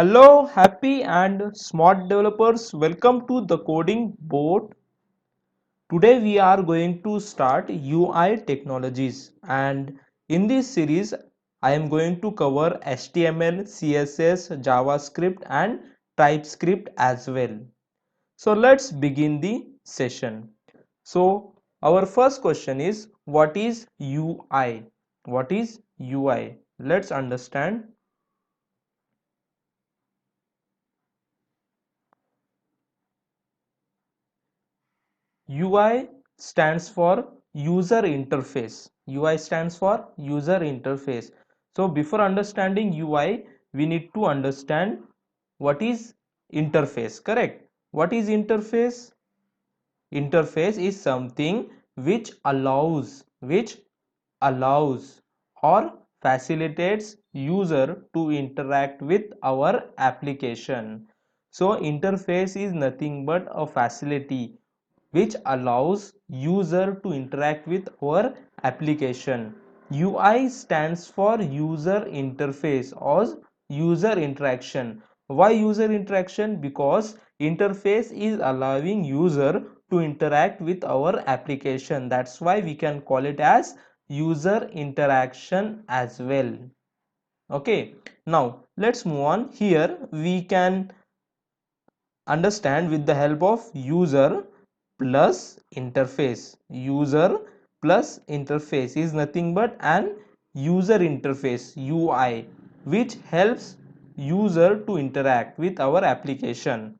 Hello, happy and smart developers. Welcome to the coding board. Today we are going to start UI technologies, and in this series I am going to cover HTML, CSS, JavaScript and TypeScript as well. So let's begin the session. So our first question is, what is UI? What is UI? Let's understand. UI stands for user interface. UI stands for user interface. So before understanding UI, we need to understand what is interface, correct? What is interface? Interface is something which allows or facilitates user to interact with our application. So interface is nothing but a facility which allows user to interact with our application. UI stands for user interface or user interaction. Why user interaction? Because interface is allowing user to interact with our application. That's why we can call it as user interaction as well. Okay, now let's move on. Here we can understand with the help of user plus interface. User plus interface is nothing but an user interface, UI, which helps user to interact with our application.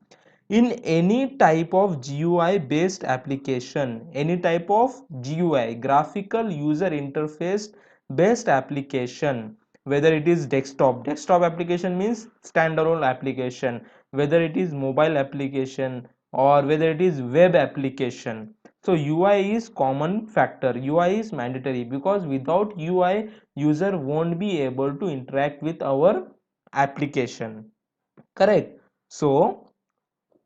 In any type of GUI based application, any type of GUI, graphical user interface based application, whether it is desktop application means standalone application, whether it is mobile application or whether it is web application. So UI is common factor, UI is mandatory, because without UI user won't be able to interact with our application, correct? So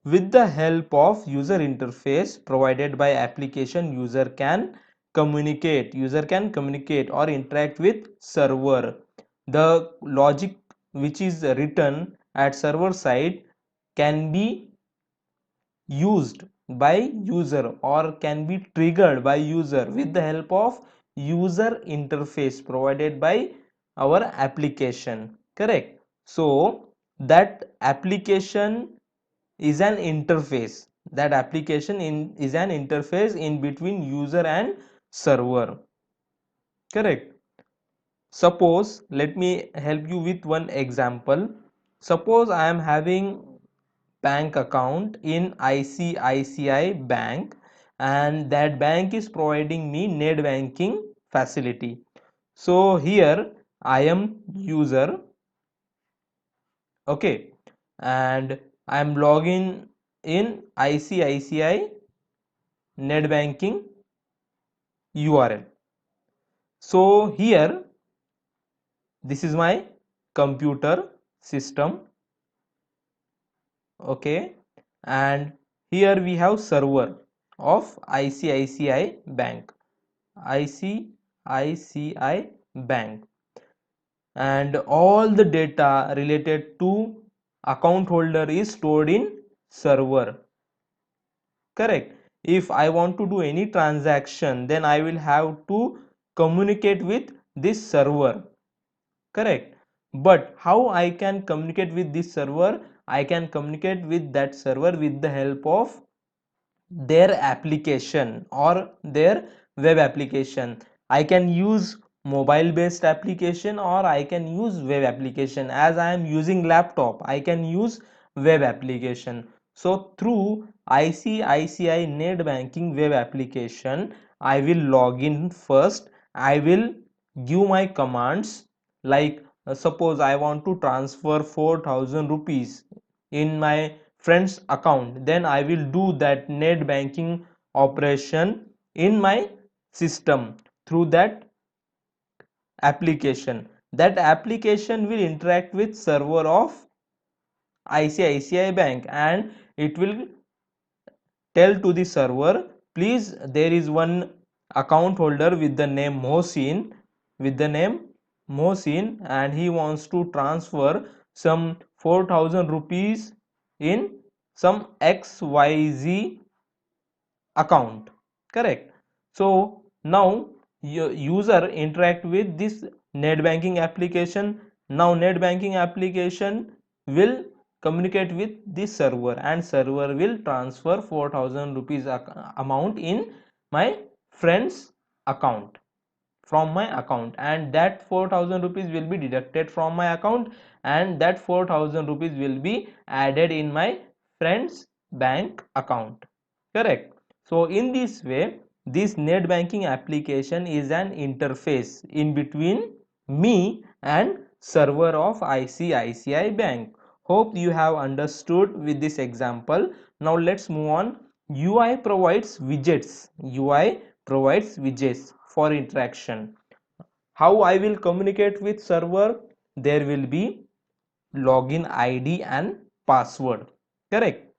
with the help of user interface provided by application, user can communicate or interact with server. The logic which is written at server side can be used by user or can be triggered by user with the help of user interface provided by our application, correct? So that application is an interface, is an interface in between user and server, correct? Suppose, let me help you with one example. Suppose I am having bank account in ICICI Bank, and that bank is providing me net banking facility. So here I am user, okay, and I am logging in ICICI net banking URL. So here this is my computer system, okay, and here we have server of ICICI Bank, ICICI Bank, and all the data related to account holder is stored in server, correct? If I want to do any transaction, then I will have to communicate with this server, correct? But how I can communicate with this server? I can communicate with that server with the help of their application or their web application. I can use mobile based application or I can use web application. As I am using laptop, I can use web application. So through ICICI net banking web application, I will log in first. I will give my commands, like suppose I want to transfer 4,000 rupees in my friend's account, then I will do that net banking operation in my system through that application. That application will interact with server of ICICI Bank, and it will tell to the server, please, there is one account holder with the name Mohsin, and he wants to transfer some 4,000 rupees in some XYZ account, correct? So now your user interact with this net banking application. Now net banking application will communicate with the server, and server will transfer 4,000 rupees amount in my friend's account, from my account, and that 4,000 rupees will be deducted from my account, and that 4,000 rupees will be added in my friend's bank account, correct? So in this way, this net banking application is an interface in between me and server of ICICI Bank. Hope you have understood with this example. Now let's move on. UI provides widgets. UI provides widgets for interaction. How I will communicate with server? There will be login ID and password, correct?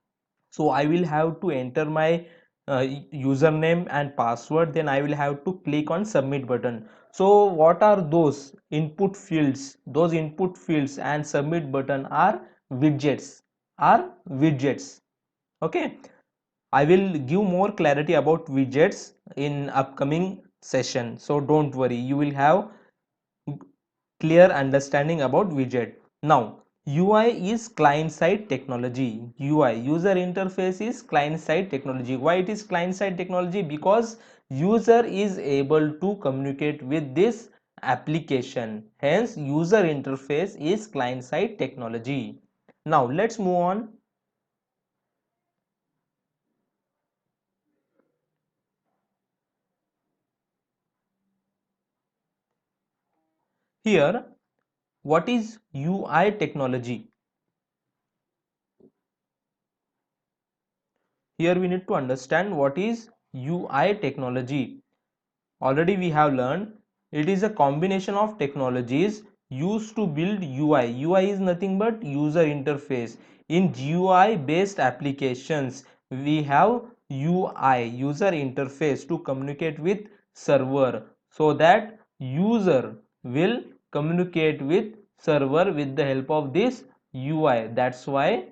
So I will have to enter my username and password, then I will have to click on submit button. So what are those input fields? Those input fields and submit button are widgets, okay? I will give more clarity about widgets in upcoming session, so don't worry, you will have clear understanding about widget. Now UI is client side technology. UI, user interface, is client side technology. Why it is client side technology? Because user is able to communicate with this application, hence user interface is client side technology. Now let's move on. Here, what is UI technology? Here we need to understand what is UI technology. Already we have learned it is a combination of technologies used to build UI. UI is nothing but user interface. In GUI based applications, we have UI, user interface, to communicate with server, so that user will communicate with server with the help of this UI. That's why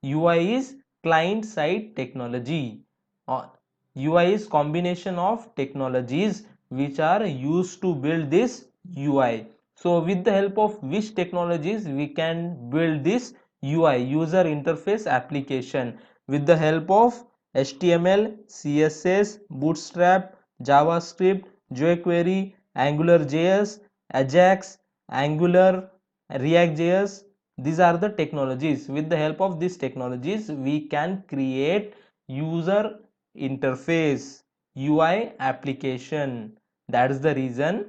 UI is client side technology. UI is combination of technologies which are used to build this UI. So with the help of which technologies we can build this UI, user interface application, with the help of HTML, CSS, Bootstrap, JavaScript, jQuery, AngularJS, Ajax, Angular, React.js. These are the technologies. With the help of these technologies we can create user interface, UI application. That is the reason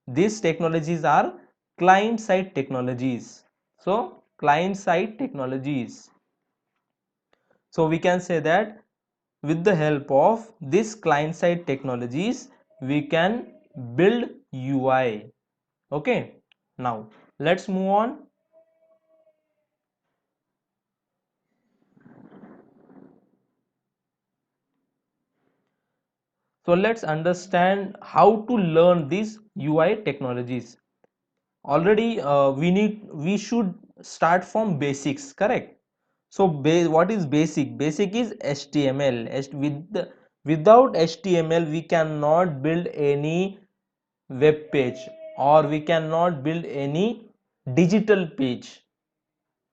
these technologies are client side technologies. So client side technologies. So we can say that with the help of this client side technologies we can build UI. Okay, now let's move on. So let's understand how to learn these UI technologies. Already we should start from basics, correct? So what is basic? Basic is HTML. Without HTML we cannot build any web page, or we cannot build any digital page.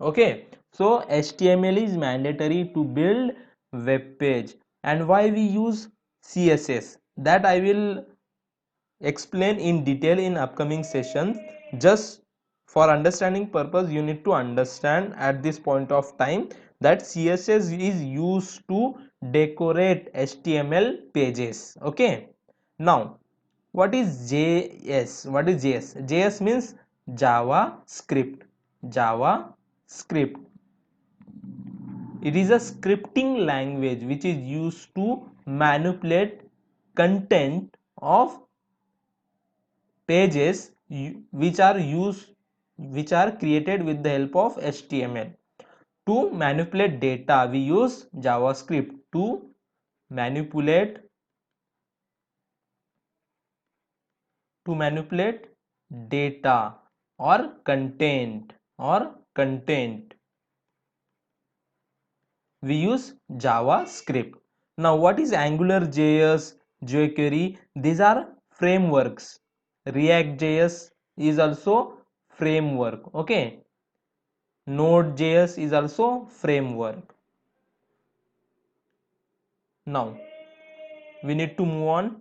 Okay, so HTML is mandatory to build web page. And why we use CSS, that I will explain in detail in upcoming sessions. Just for understanding purpose you need to understand at this point of time that CSS is used to decorate HTML pages. Okay, now what is JS? What is JS? JS means JavaScript. JavaScript, it is a scripting language which is used to manipulate content of pages which are created with the help of HTML. To manipulate data we use JavaScript. To manipulate manipulate data or content or content. We use JavaScript. Now what is AngularJS, jQuery? These are frameworks. React.js is also framework. Okay. Node.js is also framework. Now we need to move on.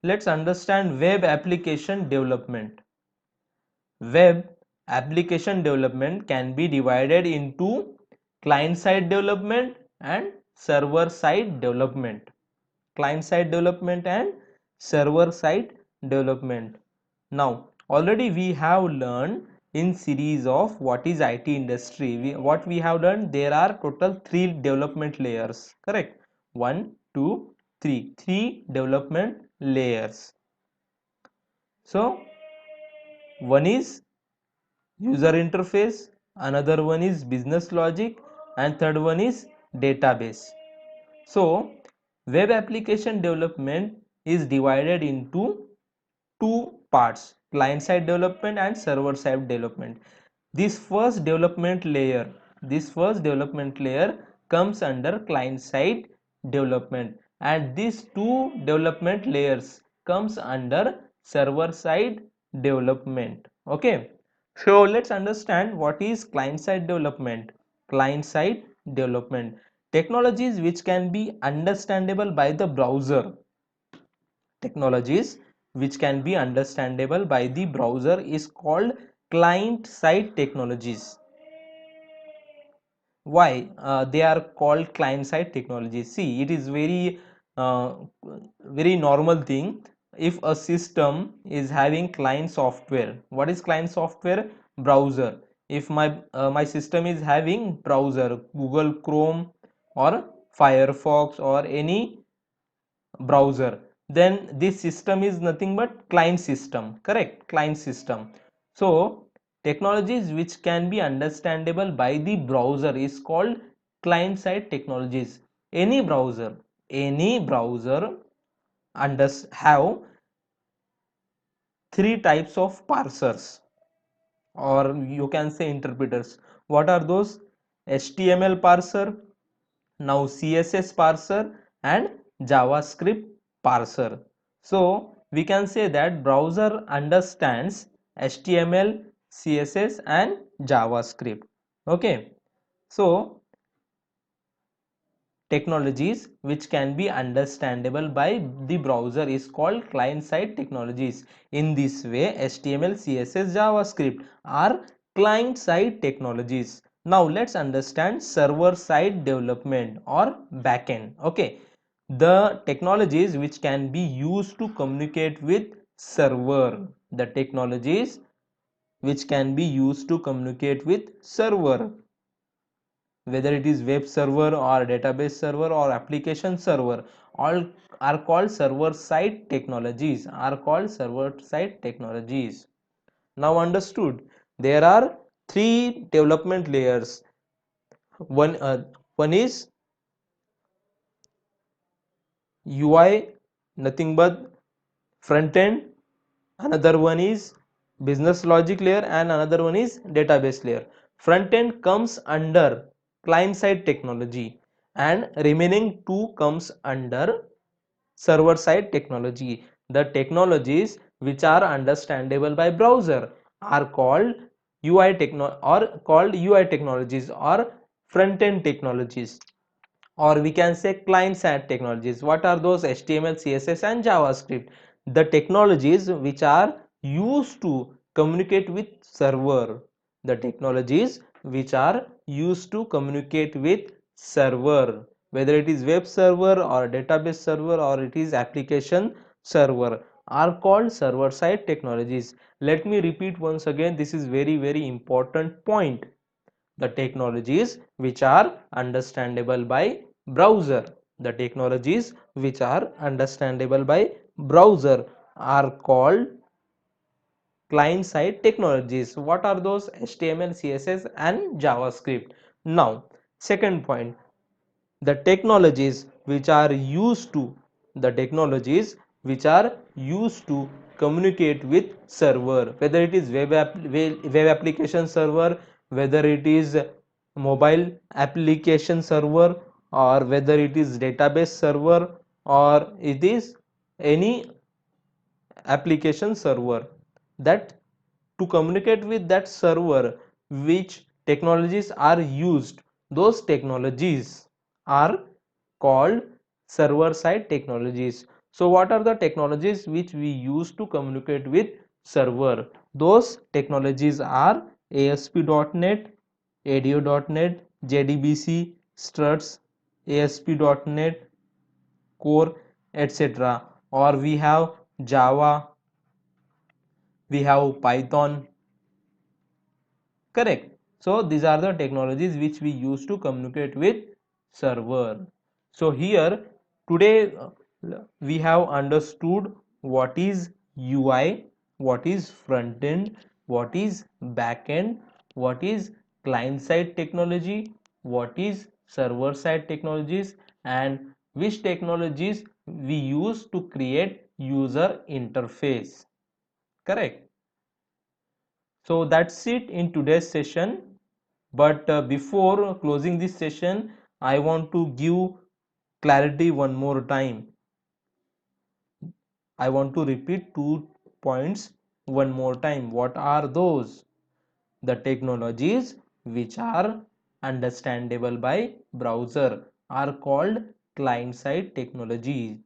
Let's understand web application development. Web application development can be divided into client-side development and server-side development. Client-side development and server-side development. Now, already we have learned in series of what is IT industry. What we have learned, there are total 3 development layers. Correct? 1, 2, 3. 3 development layers. So, one is user interface, another one is business logic, and third one is database. So web application development is divided into two parts, client side development and server side development. This first development layer comes under client side development, and these two development layers comes under server side development. Okay, so let's understand what is client side development. Client side development, technologies which can be understandable by the browser. Technologies which can be understandable by the browser is called client side technologies. Why they are called client side technologies? See, it is uh, very normal thing. If a system is having client software, what is client software? Browser. If my system is having browser, Google Chrome or Firefox or any browser, then this system is nothing but client system. Correct? Client system. So technologies which can be understandable by the browser is called client side technologies. Any browser have three types of parsers, or you can say interpreters. What are those? HTML parser, now CSS parser, and JavaScript parser. So we can say that browser understands HTML, CSS, and JavaScript. Okay, so technologies which can be understandable by the browser is called client side technologies. In this way, HTML, CSS, JavaScript are client side technologies. Now let's understand server side development or backend. Okay, the technologies which can be used to communicate with server. The technologies which can be used to communicate with server, whether it is web server or database server or application server, all are called server side technologies. Now understood, there are three development layers. One is UI, nothing but front end. Another one is business logic layer, and another one is database layer. Front end comes under client side technology, and remaining two comes under server side technology. The technologies which are understandable by browser are called UI technologies or front end technologies, or we can say client side technologies. What are those? HTML, CSS, and JavaScript. The technologies which are used to communicate with server. The technologies which are used to communicate with server, whether it is web server or database server or it is application server, are called server side technologies. Let me repeat once again, this is very important point. The technologies which are understandable by browser. The technologies which are understandable by browser are called client side technologies. What are those? HTML, CSS, and JavaScript. Now Second point, the technologies which are used to the technologies which are used to communicate with server, whether it is web application server, whether it is mobile application server, or whether it is database server, or it is any application server, that to communicate with that server, which technologies are used, those technologies are called server side technologies. So what are the technologies which we use to communicate with server? Those technologies are ASP.NET, ADO.NET, JDBC, struts, ASP.NET core, etc. Or we have Java, we have Python. Correct. So these are the technologies which we use to communicate with server. So here today we have understood what is UI, what is front end, what is back end, what is client side technology, what is server side technologies, and which technologies we use to create user interface. Correct. So that's it in today's session. But before closing this session, I want to give clarity one more time. I want to repeat 2 points one more time. What are those? The technologies which are understandable by browser are called client side technologies.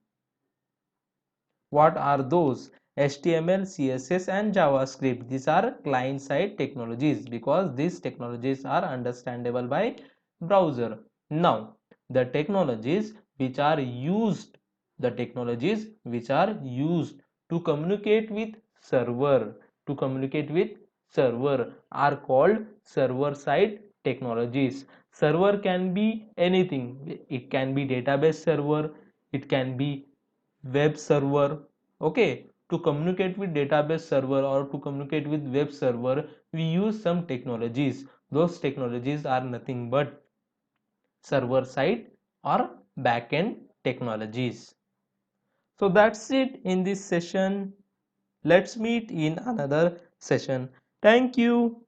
What are those? HTML, CSS and JavaScript. These are client side technologies because these technologies are understandable by browser. Now, the technologies which are used, the technologies which are used to communicate with server, to communicate with server are called server side technologies. Server can be anything. It can be database server, it can be web server. Okay, to communicate with database server or to communicate with web server, we use some technologies. Those technologies are nothing but server side or backend technologies. So that's it in this session. Let's meet in another session. Thank you.